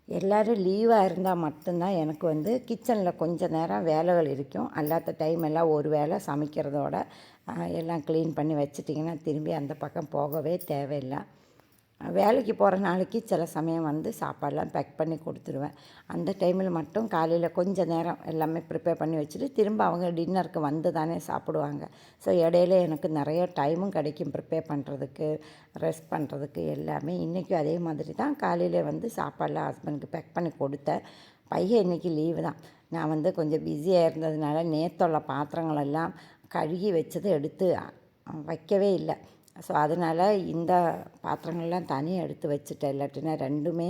எல்லோரும் லீவாக இருந்தால் மட்டும்தான் எனக்கு வந்து கிச்சனில் கொஞ்சம் நேரம் வேலைகள் இருக்கும். அல்லாத டைம் எல்லாம் ஒரு வேளை சமைக்கிறதோட எல்லாம் க்ளீன் பண்ணி வச்சிட்டிங்கன்னா திரும்பி அந்த பக்கம் போகவே தேவையில்லை. வேலைக்கு போகிற நாளைக்கு சில சமயம் வந்து சாப்பாடெலாம் பேக் பண்ணி கொடுத்துருவேன். அந்த டைமில் மட்டும் காலையில் கொஞ்சம் நேரம் எல்லாமே ப்ரிப்பேர் பண்ணி வச்சுட்டு திரும்ப அவங்க டின்னருக்கு வந்து தானே சாப்பிடுவாங்க. ஸோ இடையில எனக்கு நிறைய டைமும் கிடைக்கும் ப்ரிப்பேர் பண்ணுறதுக்கு, ரெஸ்ட் பண்ணுறதுக்கு எல்லாமே. இன்றைக்கும் அதே மாதிரி தான் காலையில் வந்து சாப்பாடெலாம் ஹஸ்பண்டுக்கு பேக் பண்ணி கொடுத்தேன். பையன் இன்றைக்கி லீவு தான். நான் வந்து கொஞ்சம் பிஸியாக இருந்ததுனால நேற்றுள்ள பாத்திரங்களெல்லாம் கழுகி வச்சதை எடுத்து வைக்கவே இல்லை. ஸோ அதனால் இந்த பாத்திரங்கள்லாம் தனியாக எடுத்து வச்சுட்டேன். இல்லாட்டினா ரெண்டுமே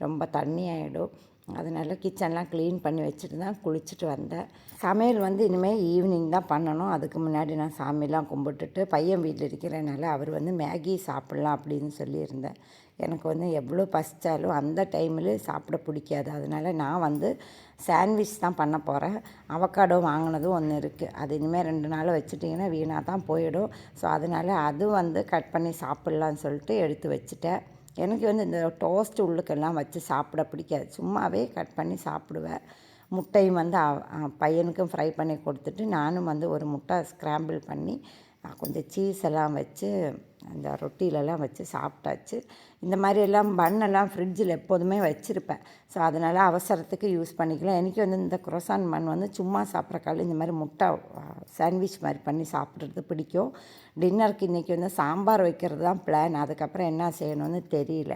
ரொம்ப தண்ணி ஆகிடும். அதனால் கிச்சன்லாம் க்ளீன் பண்ணி வச்சுட்டு தான் குளிச்சுட்டு வந்தேன். சமையல் வந்து இனிமேல் ஈவினிங் தான் பண்ணணும். அதுக்கு முன்னாடி நான் சாமிலாம் கும்பிட்டுட்டு பையன் வீட்டில் இருக்கிறனால அவர் வந்து மேகி சாப்பிட்லாம் அப்படின்னு சொல்லியிருந்தேன். எனக்கு வந்து எவ்வளோ பசித்தாலும் அந்த டைமில் சாப்பிட பிடிக்காது. அதனால் நான் வந்து சாண்ட்விச் தான் பண்ண போகிறேன். அவக்காடோ வாங்கினதும் ஒன்று இருக்குது. அது இனிமேல் 2 நாள் வச்சுட்டிங்கன்னா வீணாக தான் போயிடும். ஸோ அதனால் அது வந்து கட் பண்ணி சாப்பிட்லான்னு சொல்லிட்டு எடுத்து வச்சுட்டேன். எனக்கு வந்து இந்த டோஸ்ட்டு உள்ளுக்கெல்லாம் வச்சு சாப்பிட பிடிக்காது. சும்மாவே கட் பண்ணி சாப்பிடுவேன். முட்டையும் வந்து பையனுக்கும் ஃப்ரை பண்ணி கொடுத்துட்டு நானும் வந்து ஒரு முட்டை ஸ்க்ராம்பிள் பண்ணி கொஞ்சம் சீஸ் எல்லாம் வச்சு அந்த ரொட்டிலெல்லாம் வச்சு சாப்பிட்டாச்சு. இந்த மாதிரி எல்லாம் பன்னெல்லாம் ஃப்ரிட்ஜில் எப்போதுமே வச்சுருப்பேன். ஸோ அதனால் அவசரத்துக்கு யூஸ் பண்ணிக்கலாம். எனக்கு வந்து இந்த குரோசான் பன் வந்து சும்மா சாப்பிட்றக்கால இந்த மாதிரி முட்டை சாண்ட்விச் மாதிரி பண்ணி சாப்பிட்றது பிடிக்கும். டின்னருக்கு இன்றைக்கி வந்து சாம்பார் வைக்கிறது தான் பிளான். அதுக்கப்புறம் என்ன செய்யணும்னு தெரியல.